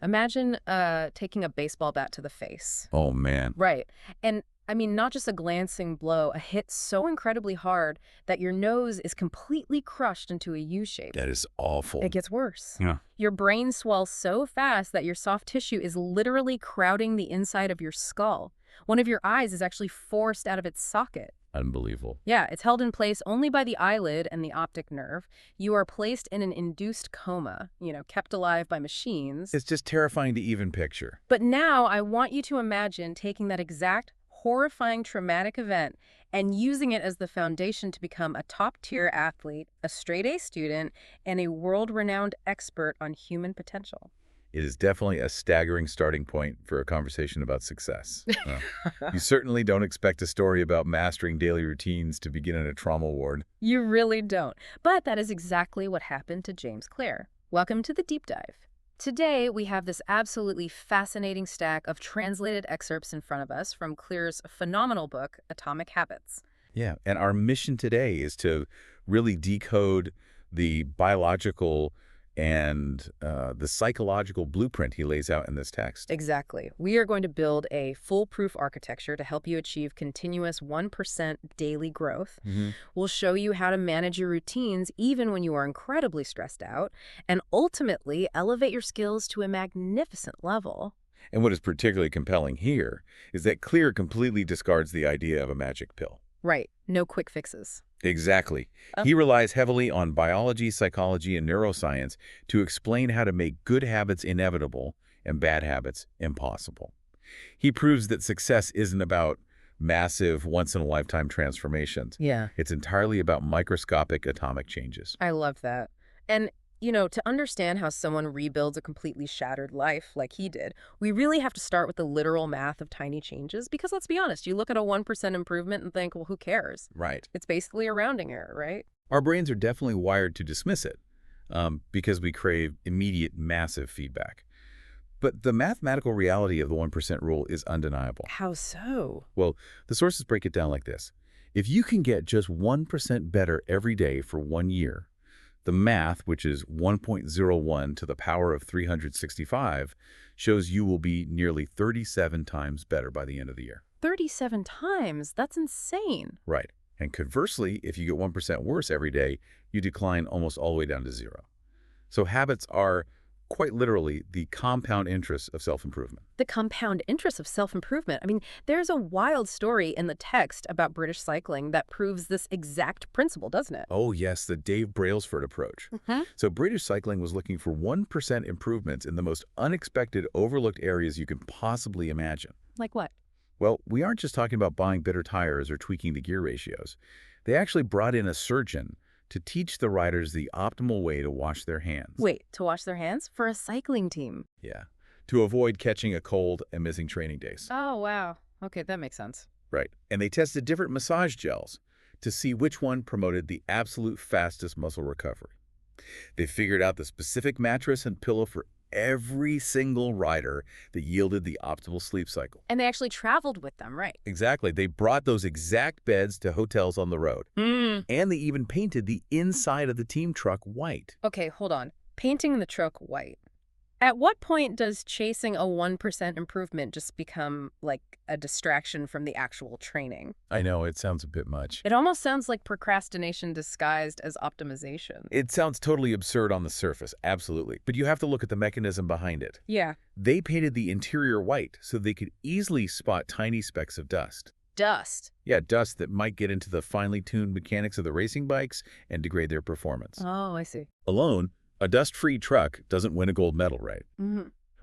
Imagine taking a baseball bat to the face. Oh, man. Right. And I mean, not just a glancing blow, a hit so incredibly hard that your nose is completely crushed into a U shape. That is awful. It gets worse. Yeah. Your brain swells so fast that your soft tissue is literally crowding the inside of your skull. One of your eyes is actually forced out of its socket. Unbelievable. Yeah, it's held in place only by the eyelid and the optic nerve. You are placed in an induced coma, kept alive by machines. It's just terrifying to even picture. But now I want you to imagine taking that exact horrifying traumatic event and using it as the foundation to become a top-tier athlete, a straight-A student, and a world-renowned expert on human potential. It is definitely a staggering starting point for a conversation about success. You certainly don't expect a story about mastering daily routines to begin in a trauma ward. You really don't. But that is exactly what happened to James Clear. Welcome to the Deep Dive. Today, we have this absolutely fascinating stack of translated excerpts in front of us from Clear's phenomenal book, Atomic Habits. Yeah, and our mission today is to really decode the biological and the psychological blueprint he lays out in this text. Exactly. We are going to build a foolproof architecture to help you achieve continuous 1% daily growth. We'll show you how to manage your routines even when you are incredibly stressed out, and ultimately elevate your skills to a magnificent level. And what is particularly compelling here is that Clear completely discards the idea of a magic pill. Right. No quick fixes. Exactly. He relies heavily on biology, psychology, and neuroscience to explain how to make good habits inevitable and bad habits impossible. He proves that success isn't about massive, once-in-a-lifetime transformations. Yeah. It's entirely about microscopic atomic changes. I love that. And to understand how someone rebuilds a completely shattered life like he did, we really have to start with the literal math of tiny changes because, let's be honest, you look at a 1% improvement and think, well, who cares? Right. It's basically a rounding error, right? Our brains are definitely wired to dismiss it because we crave immediate, massive feedback. But the mathematical reality of the 1% rule is undeniable. How so? Well, the sources break it down like this. If you can get just 1% better every day for 1 year, the math, which is 1.01 to the power of 365, shows you will be nearly 37 times better by the end of the year. 37 times? That's insane. Right. And conversely, if you get 1% worse every day, you decline almost all the way down to zero. So habits are quite literally the compound interest of self-improvement. The compound interest of self-improvement. I mean, there's a wild story in the text about British cycling that proves this exact principle, doesn't it? Oh, yes, the Dave Brailsford approach. So British cycling was looking for 1% improvements in the most unexpected, overlooked areas you can possibly imagine. Like what? Well, we aren't just talking about buying better tires or tweaking the gear ratios. They actually brought in a surgeon to teach the riders the optimal way to wash their hands. Wait, to wash their hands? For a cycling team? Yeah, to avoid catching a cold and missing training days. Oh, wow. Okay, that makes sense. Right, and they tested different massage gels to see which one promoted the absolute fastest muscle recovery. They figured out the specific mattress and pillow for every single rider that yielded the optimal sleep cycle. And they actually traveled with them, right? Exactly. They brought those exact beds to hotels on the road. And they even painted the inside of the team truck white. Okay, hold on. Painting the truck white. At what point does chasing a 1% improvement just become like a distraction from the actual training? I know, it sounds a bit much. It almost sounds like procrastination disguised as optimization. It sounds totally absurd on the surface, absolutely. But you have to look at the mechanism behind it. Yeah. They painted the interior white so they could easily spot tiny specks of dust. Dust. Yeah, dust that might get into the finely tuned mechanics of the racing bikes and degrade their performance. Oh, I see. Alone, a dust-free truck doesn't win a gold medal, right?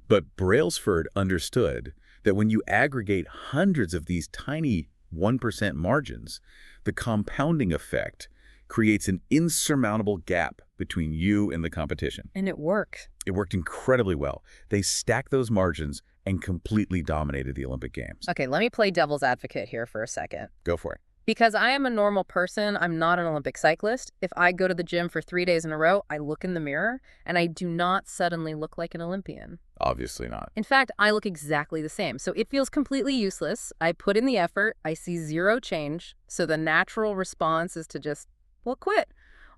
But Brailsford understood that when you aggregate hundreds of these tiny 1% margins, the compounding effect creates an insurmountable gap between you and the competition. And it worked. It worked incredibly well. They stacked those margins and completely dominated the Olympic Games. Okay, let me play devil's advocate here for a second. Go for it. Because I am a normal person, I'm not an Olympic cyclist. If I go to the gym for 3 days in a row, I look in the mirror, and I do not suddenly look like an Olympian. Obviously not. In fact, I look exactly the same. So it feels completely useless. I put in the effort, I see zero change. So the natural response is to just, well, quit.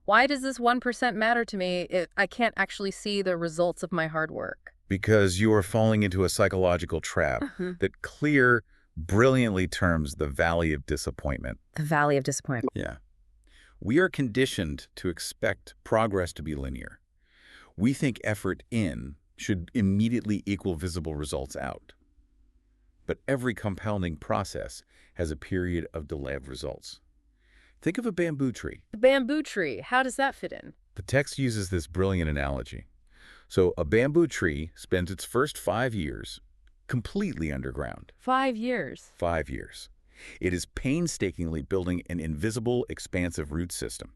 Why does this 1% matter to me if I can't actually see the results of my hard work? Because you are falling into a psychological trap that Clear brilliantly terms the valley of disappointment. The valley of disappointment. Yeah. We are conditioned to expect progress to be linear. We think effort in should immediately equal visible results out. But every compounding process has a period of delay of results. Think of a bamboo tree. The bamboo tree, how does that fit in? The text uses this brilliant analogy. So a bamboo tree spends its first 5 years completely underground. 5 years. 5 years. It is painstakingly building an invisible, expansive root system.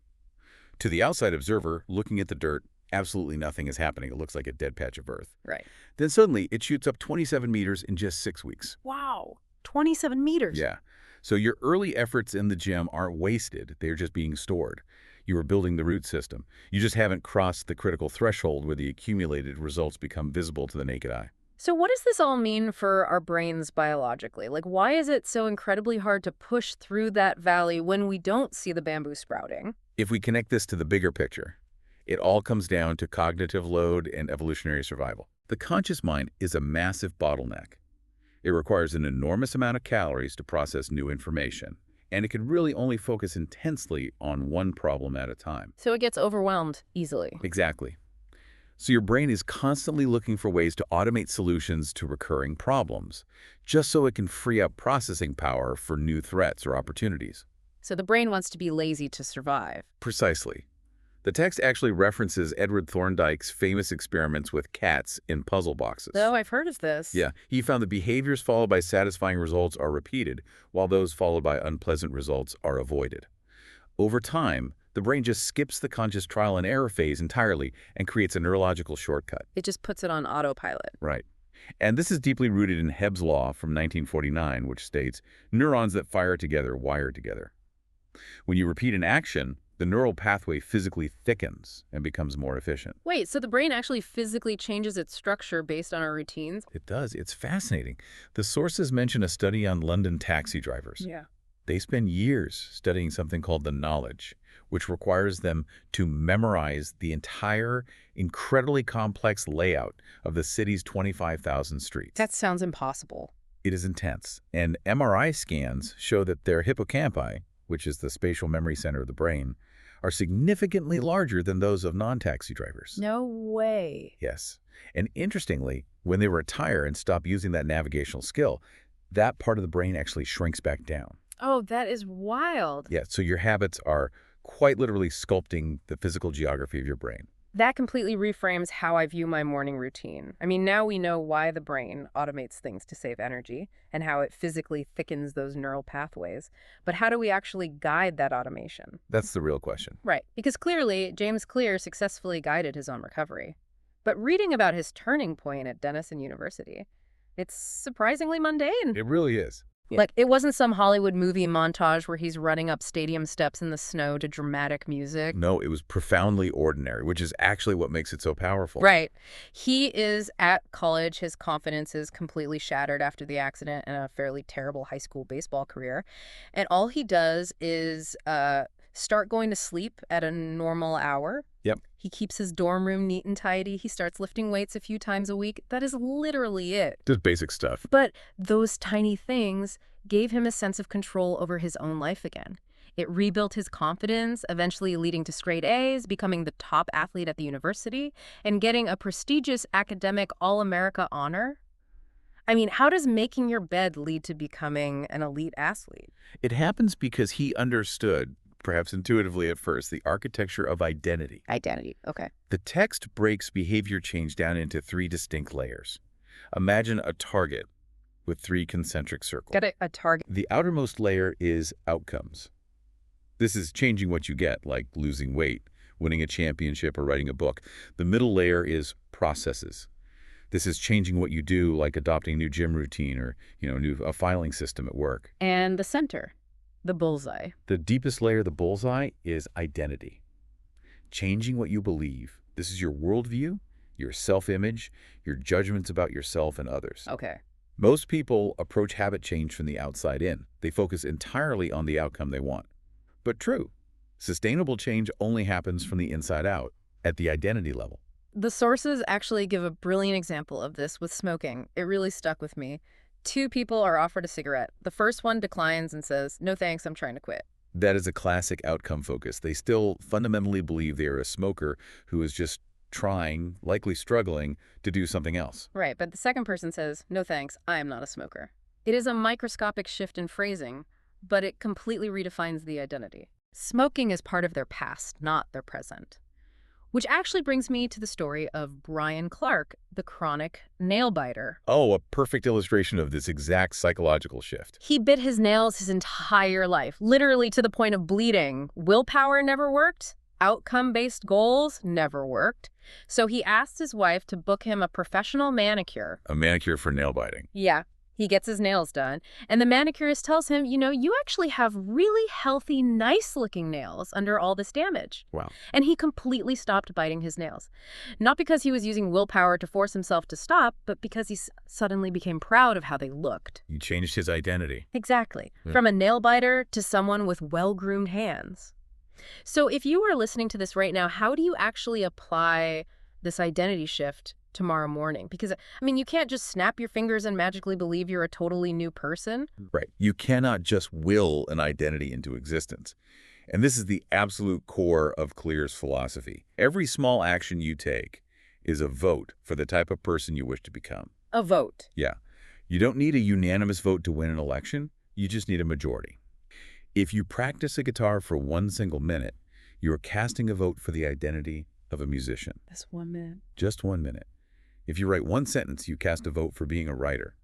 To the outside observer, looking at the dirt, absolutely nothing is happening. It looks like a dead patch of earth. Right. Then suddenly, it shoots up 27 meters in just 6 weeks. Wow. 27 meters. Yeah. So your early efforts in the gym aren't wasted. They're just being stored. You are building the root system. You just haven't crossed the critical threshold where the accumulated results become visible to the naked eye. So what does this all mean for our brains biologically? Like, why is it so incredibly hard to push through that valley when we don't see the bamboo sprouting? If we connect this to the bigger picture, it all comes down to cognitive load and evolutionary survival. The conscious mind is a massive bottleneck. It requires an enormous amount of calories to process new information, and it can really only focus intensely on one problem at a time. So it gets overwhelmed easily. Exactly. So your brain is constantly looking for ways to automate solutions to recurring problems, just so it can free up processing power for new threats or opportunities. So the brain wants to be lazy to survive. Precisely. The text actually references Edward Thorndike's famous experiments with cats in puzzle boxes. Oh, I've heard of this. Yeah, he found that behaviors followed by satisfying results are repeated, while those followed by unpleasant results are avoided. Over time, the brain just skips the conscious trial and error phase entirely and creates a neurological shortcut. It just puts it on autopilot. Right. And this is deeply rooted in Hebb's law from 1949, which states, neurons that fire together wire together. When you repeat an action, the neural pathway physically thickens and becomes more efficient. Wait, so the brain actually physically changes its structure based on our routines? It does. It's fascinating. The sources mention a study on London taxi drivers. Yeah. They spend years studying something called the knowledge, which requires them to memorize the entire, incredibly complex layout of the city's 25,000 streets. That sounds impossible. It is intense. And MRI scans show that their hippocampi, which is the spatial memory center of the brain, are significantly larger than those of non-taxi drivers. No way. Yes. And interestingly, when they retire and stop using that navigational skill, that part of the brain actually shrinks back down. Oh, that is wild. Yeah, so your habits are quite literally sculpting the physical geography of your brain. That completely reframes how I view my morning routine. I mean, now we know why the brain automates things to save energy and how it physically thickens those neural pathways. But how do we actually guide that automation? That's the real question. Right, because clearly, James Clear successfully guided his own recovery. But reading about his turning point at Denison University, it's surprisingly mundane. It really is. Like, it wasn't some Hollywood movie montage where he's running up stadium steps in the snow to dramatic music. No, it was profoundly ordinary, which is actually what makes it so powerful. Right. He is at college. His confidence is completely shattered after the accident and a fairly terrible high school baseball career. And all he does is start going to sleep at a normal hour. Yep. He keeps his dorm room neat and tidy. He starts lifting weights a few times a week. That is literally it. Just basic stuff. But those tiny things gave him a sense of control over his own life again. It rebuilt his confidence, eventually leading to straight A's, becoming the top athlete at the university, and getting a prestigious academic All-America honor. I mean, how does making your bed lead to becoming an elite athlete? It happens because he understood, perhaps intuitively at first, the architecture of identity. Identity, okay. The text breaks behavior change down into 3 distinct layers. Imagine a target with 3 concentric circles. Got a target. The outermost layer is outcomes. This is changing what you get, like losing weight, winning a championship, or writing a book. The middle layer is processes. This is changing what you do, like adopting a new gym routine or, a filing system at work. And the center, the bullseye. The deepest layer, the bullseye, is identity. Changing what you believe. This is your worldview, your self-image, your judgments about yourself and others. Okay. Most people approach habit change from the outside in. They focus entirely on the outcome they want. But true, sustainable change only happens from the inside out, at the identity level. The sources actually give a brilliant example of this with smoking. It really stuck with me. Two people are offered a cigarette. The first one declines and says, "No thanks, I'm trying to quit." That is a classic outcome focus. They still fundamentally believe they are a smoker who is just trying, likely struggling, to do something else. Right, but the second person says, "No thanks, I am not a smoker." It is a microscopic shift in phrasing, but it completely redefines the identity. Smoking is part of their past, not their present. Which actually brings me to the story of Brian Clark, the chronic nail biter. Oh, a perfect illustration of this exact psychological shift. He bit his nails his entire life, literally to the point of bleeding. Willpower never worked. Outcome-based goals never worked. So he asked his wife to book him a professional manicure. A manicure for nail biting. Yeah, he gets his nails done. And the manicurist tells him, you actually have really healthy, nice-looking nails under all this damage. Wow. And he completely stopped biting his nails. Not because he was using willpower to force himself to stop, but because he suddenly became proud of how they looked. He changed his identity. Exactly. Yeah. From a nail biter to someone with well-groomed hands. So if you are listening to this right now, how do you actually apply this identity shift tomorrow morning? Because, you can't just snap your fingers and magically believe you're a totally new person. Right. You cannot just will an identity into existence. And this is the absolute core of Clear's philosophy. Every small action you take is a vote for the type of person you wish to become. A vote. Yeah. You don't need a unanimous vote to win an election. You just need a majority. If you practice a guitar for 1 single minute, you are casting a vote for the identity of a musician. That's 1 minute. Just 1 minute. If you write 1 sentence, you cast a vote for being a writer.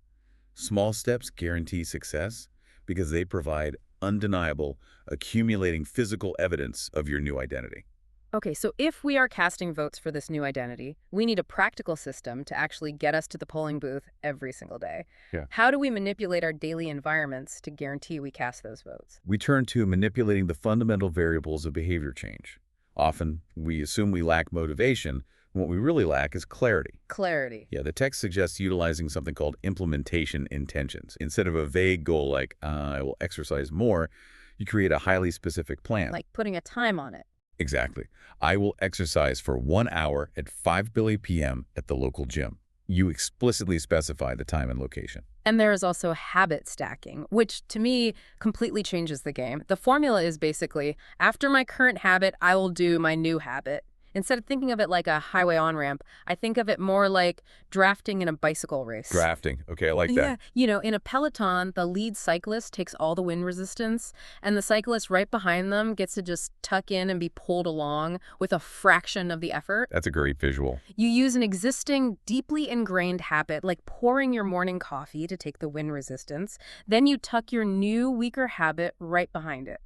Small steps guarantee success because they provide undeniable, accumulating physical evidence of your new identity. Okay, so if we are casting votes for this new identity, we need a practical system to actually get us to the polling booth every single day. Yeah. How do we manipulate our daily environments to guarantee we cast those votes? We turn to manipulating the fundamental variables of behavior change. Often, we assume we lack motivation. What we really lack is clarity. Clarity. Yeah, the text suggests utilizing something called implementation intentions. Instead of a vague goal like, I will exercise more, you create a highly specific plan. Like putting a time on it. Exactly. I will exercise for 1 hour at 5:00 p.m. at the local gym. You explicitly specify the time and location. And there is also habit stacking, which to me completely changes the game. The formula is basically, after my current habit, I will do my new habit. Instead of thinking of it like a highway on-ramp, I think of it more like drafting in a bicycle race. Drafting. Okay, I like that. Yeah, in a peloton, the lead cyclist takes all the wind resistance, and the cyclist right behind them gets to just tuck in and be pulled along with a fraction of the effort. That's a great visual. You use an existing, deeply ingrained habit, like pouring your morning coffee to take the wind resistance. Then you tuck your new, weaker habit right behind it.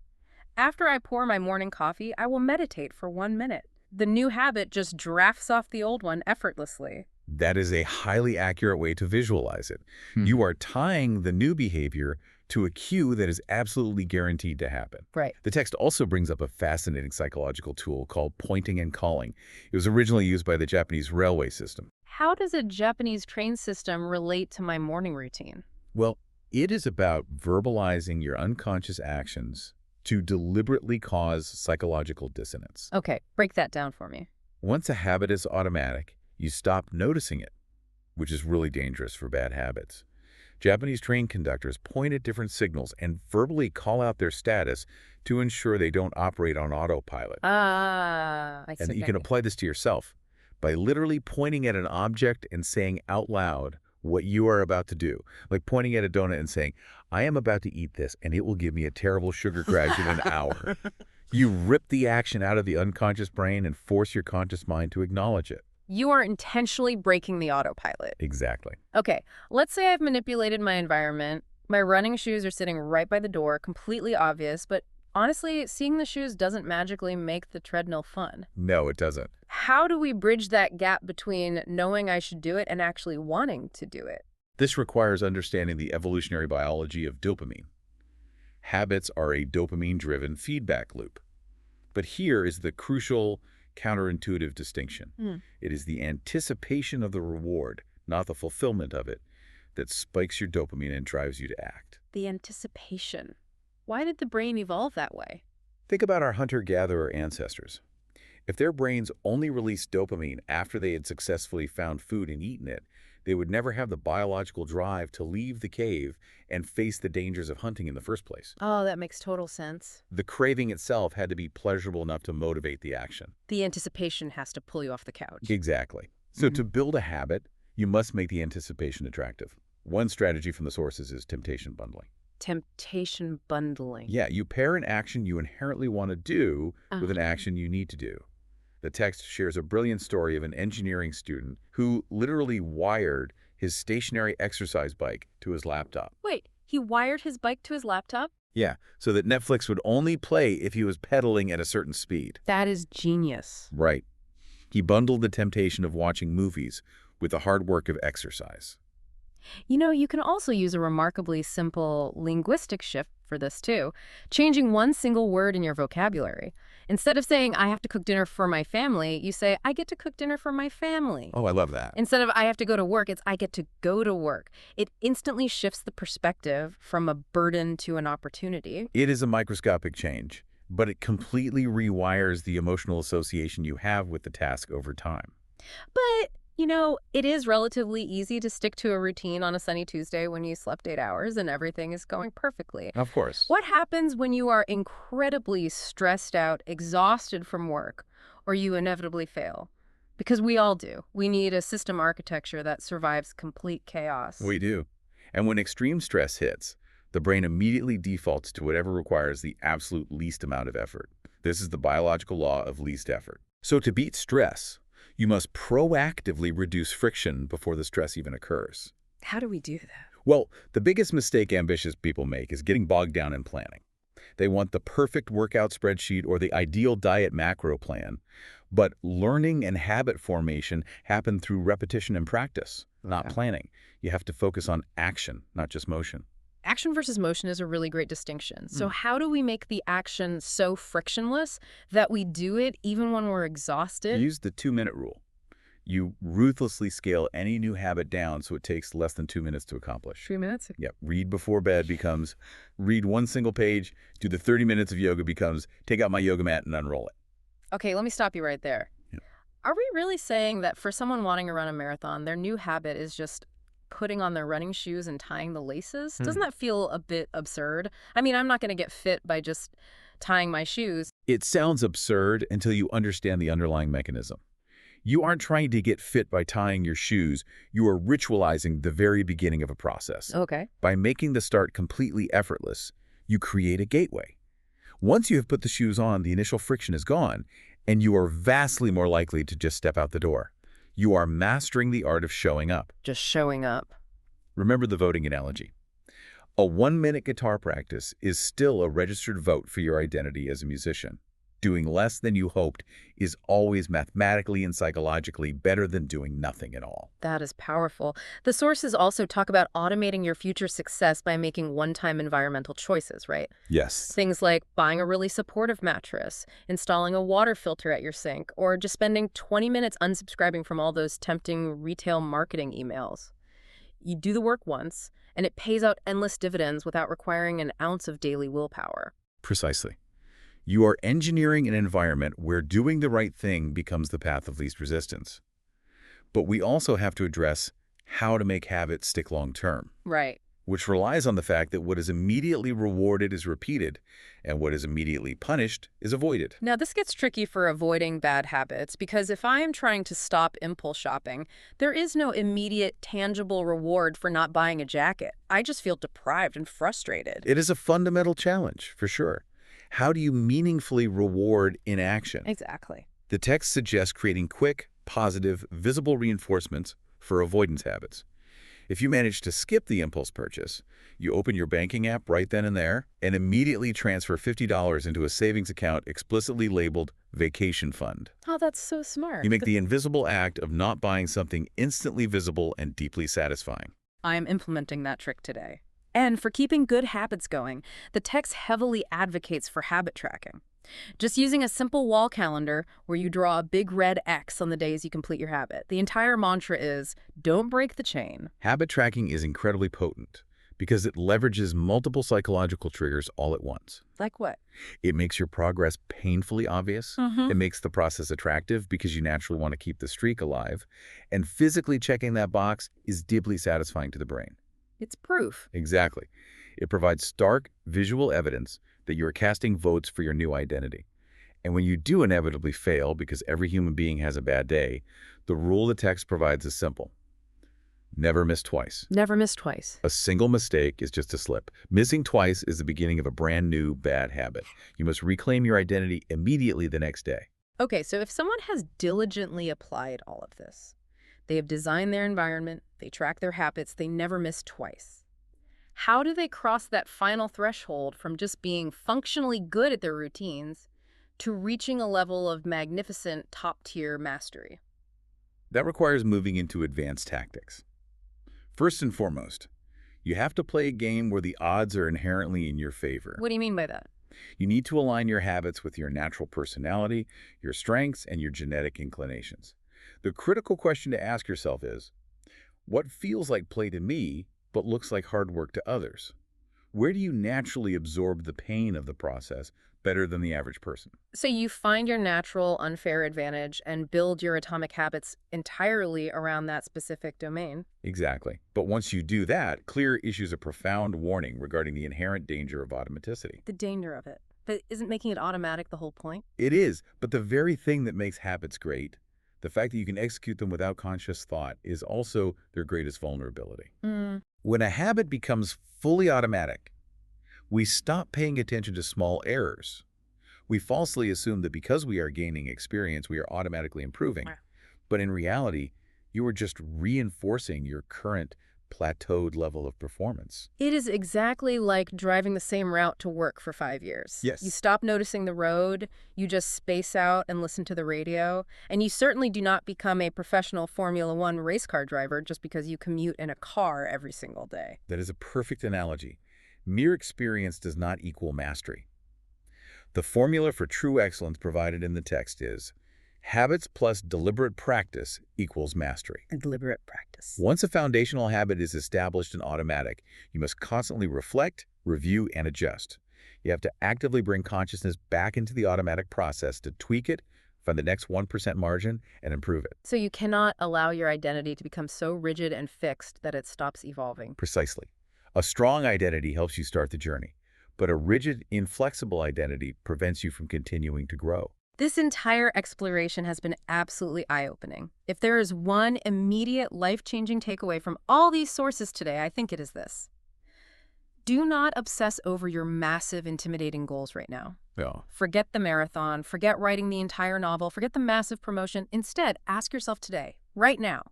After I pour my morning coffee, I will meditate for 1 minute. The new habit just drafts off the old one effortlessly. That is a highly accurate way to visualize it. You are tying the new behavior to a cue that is absolutely guaranteed to happen. Right. The text also brings up a fascinating psychological tool called pointing and calling. It was originally used by the Japanese railway system. How does a Japanese train system relate to my morning routine? Well, it is about verbalizing your unconscious actions to deliberately cause psychological dissonance. Okay, break that down for me. Once a habit is automatic, you stop noticing it, which is really dangerous for bad habits. Japanese train conductors point at different signals and verbally call out their status to ensure they don't operate on autopilot. I see. And you can apply this to yourself by literally pointing at an object and saying out loud what you are about to do. Like pointing at a donut and saying, I am about to eat this and it will give me a terrible sugar crash in an hour. You rip the action out of the unconscious brain and force your conscious mind to acknowledge it. You are intentionally breaking the autopilot. Exactly. Okay, let's say I've manipulated my environment. My running shoes are sitting right by the door, completely obvious, but honestly, seeing the shoes doesn't magically make the treadmill fun. No, it doesn't. How do we bridge that gap between knowing I should do it and actually wanting to do it? This requires understanding the evolutionary biology of dopamine. Habits are a dopamine-driven feedback loop. But here is the crucial counterintuitive distinction. It is the anticipation of the reward, not the fulfillment of it, that spikes your dopamine and drives you to act. The anticipation. Why did the brain evolve that way? Think about our hunter-gatherer ancestors. If their brains only released dopamine after they had successfully found food and eaten it, they would never have the biological drive to leave the cave and face the dangers of hunting in the first place. Oh, that makes total sense. The craving itself had to be pleasurable enough to motivate the action. The anticipation has to pull you off the couch. Exactly. So to build a habit, you must make the anticipation attractive. One strategy from the sources is temptation bundling. Temptation bundling. Yeah, you pair an action you inherently want to do with an action you need to do. The text shares a brilliant story of an engineering student who literally wired his stationary exercise bike to his laptop. Wait, he wired his bike to his laptop? Yeah, so that Netflix would only play if he was pedaling at a certain speed. That is genius. Right. He bundled the temptation of watching movies with the hard work of exercise. You know, you can also use a remarkably simple linguistic shift for this too, changing one single word in your vocabulary. Instead of saying, I have to cook dinner for my family, you say, I get to cook dinner for my family. Oh, I love that. Instead of I have to go to work, it's I get to go to work. It instantly shifts the perspective from a burden to an opportunity. It is a microscopic change, but it completely rewires the emotional association you have with the task over time. But you know, it is relatively easy to stick to a routine on a sunny Tuesday when you slept 8 hours and everything is going perfectly. Of course. What happens when you are incredibly stressed out, exhausted from work, or you inevitably fail? Because we all do. We need a system architecture that survives complete chaos. We do. And when extreme stress hits, the brain immediately defaults to whatever requires the absolute least amount of effort. This is the biological law of least effort. So to beat stress, you must proactively reduce friction before the stress even occurs. How do we do that? Well, the biggest mistake ambitious people make is getting bogged down in planning. They want the perfect workout spreadsheet or the ideal diet macro plan. But learning and habit formation happen through repetition and practice, not planning. You have to focus on action, not just motion. Action versus motion is a really great distinction. So how do we make the action so frictionless that we do it even when we're exhausted? Use the 2-minute rule. You ruthlessly scale any new habit down so it takes less than 2 minutes to accomplish. 3 minutes? Yep. Read before bed becomes read one single page. Do the 30 minutes of yoga becomes take out my yoga mat and unroll it. Okay, let me stop you right there. Yeah. Are we really saying that for someone wanting to run a marathon, their new habit is just putting on their running shoes and tying the laces? Doesn't that feel a bit absurd? I mean, I'm not going to get fit by just tying my shoes. It sounds absurd until you understand the underlying mechanism. You aren't trying to get fit by tying your shoes. You are ritualizing the very beginning of a process. Okay. By making the start completely effortless, you create a gateway. Once you have put the shoes on, the initial friction is gone, and you are vastly more likely to just step out the door. You are mastering the art of showing up. Just showing up. Remember the voting analogy. A 1-minute guitar practice is still a registered vote for your identity as a musician. Doing less than you hoped is always mathematically and psychologically better than doing nothing at all. That is powerful. The sources also talk about automating your future success by making one-time environmental choices, right? Yes. Things like buying a really supportive mattress, installing a water filter at your sink, or just spending 20 minutes unsubscribing from all those tempting retail marketing emails. You do the work once, and it pays out endless dividends without requiring an ounce of daily willpower. Precisely. You are engineering an environment where doing the right thing becomes the path of least resistance. But we also have to address how to make habits stick long term. Right. Which relies on the fact that what is immediately rewarded is repeated, and what is immediately punished is avoided. Now, this gets tricky for avoiding bad habits, because if I am trying to stop impulse shopping, there is no immediate, tangible reward for not buying a jacket. I just feel deprived and frustrated. It is a fundamental challenge, for sure. How do you meaningfully reward inaction? Exactly. The text suggests creating quick, positive, visible reinforcements for avoidance habits. If you manage to skip the impulse purchase, you open your banking app right then and there and immediately transfer $50 into a savings account explicitly labeled Vacation Fund. Oh, that's so smart. You make the invisible act of not buying something instantly visible and deeply satisfying. I am implementing that trick today. And for keeping good habits going, the text heavily advocates for habit tracking. Just using a simple wall calendar where you draw a big red X on the days you complete your habit. The entire mantra is, don't break the chain. Habit tracking is incredibly potent because it leverages multiple psychological triggers all at once. Like what? It makes your progress painfully obvious. Mm-hmm. It makes the process attractive because you naturally want to keep the streak alive. And physically checking that box is deeply satisfying to the brain. It's proof. Exactly. It provides stark visual evidence that you are casting votes for your new identity. And when you do inevitably fail, because every human being has a bad day, the rule the text provides is simple. Never miss twice. Never miss twice. A single mistake is just a slip. Missing twice is the beginning of a brand new bad habit. You must reclaim your identity immediately the next day. Okay, so if someone has diligently applied all of this, they have designed their environment, they track their habits, they never miss twice. How do they cross that final threshold from just being functionally good at their routines to reaching a level of magnificent top-tier mastery? That requires moving into advanced tactics. First and foremost, you have to play a game where the odds are inherently in your favor. What do you mean by that? You need to align your habits with your natural personality, your strengths, and your genetic inclinations. The critical question to ask yourself is, what feels like play to me, but looks like hard work to others? Where do you naturally absorb the pain of the process better than the average person? So you find your natural unfair advantage and build your atomic habits entirely around that specific domain. Exactly. But once you do that, Clear issues a profound warning regarding the inherent danger of automaticity. The danger of it. But isn't making it automatic the whole point? It is, but the very thing that makes habits great, the fact that you can execute them without conscious thought, is also their greatest vulnerability. When a habit becomes fully automatic, we stop paying attention to small errors. We falsely assume that because we are gaining experience, we are automatically improving. But in reality, you are just reinforcing your current plateaued level of performance. It is exactly like driving the same route to work for 5 years. Yes. You stop noticing the road, you just space out and listen to the radio, and you certainly do not become a professional Formula One race car driver just because you commute in a car every single day. That is a perfect analogy. Mere experience does not equal mastery. The formula for true excellence provided in the text is habits plus deliberate practice equals mastery. And deliberate practice. Once a foundational habit is established and automatic, you must constantly reflect, review, and adjust. You have to actively bring consciousness back into the automatic process to tweak it, find the next 1% margin, and improve it. So you cannot allow your identity to become so rigid and fixed that it stops evolving. Precisely. A strong identity helps you start the journey, but a rigid, inflexible identity prevents you from continuing to grow. This entire exploration has been absolutely eye-opening. If there is one immediate life-changing takeaway from all these sources today, I think it is this. Do not obsess over your massive, intimidating goals right now. Yeah. Forget the marathon, forget writing the entire novel, forget the massive promotion. Instead, ask yourself today, right now,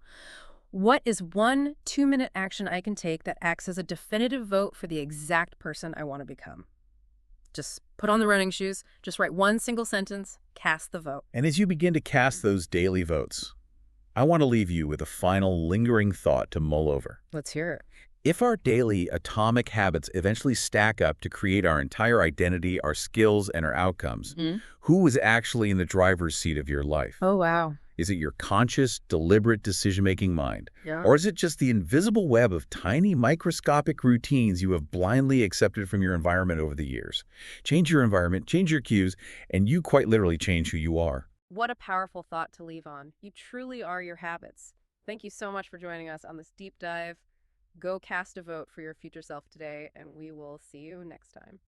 what is one 2-minute action I can take that acts as a definitive vote for the exact person I want to become? Just put on the running shoes, just write one single sentence, cast the vote. And as you begin to cast those daily votes, I want to leave you with a final lingering thought to mull over. Let's hear it. If our daily atomic habits eventually stack up to create our entire identity, our skills, and our outcomes, who is actually in the driver's seat of your life? Oh, wow. Is it your conscious, deliberate decision-making mind? Yeah. Or is it just the invisible web of tiny microscopic routines you have blindly accepted from your environment over the years? Change your environment, change your cues, and you quite literally change who you are. What a powerful thought to leave on. You truly are your habits. Thank you so much for joining us on this deep dive. Go cast a vote for your future self today, and we will see you next time.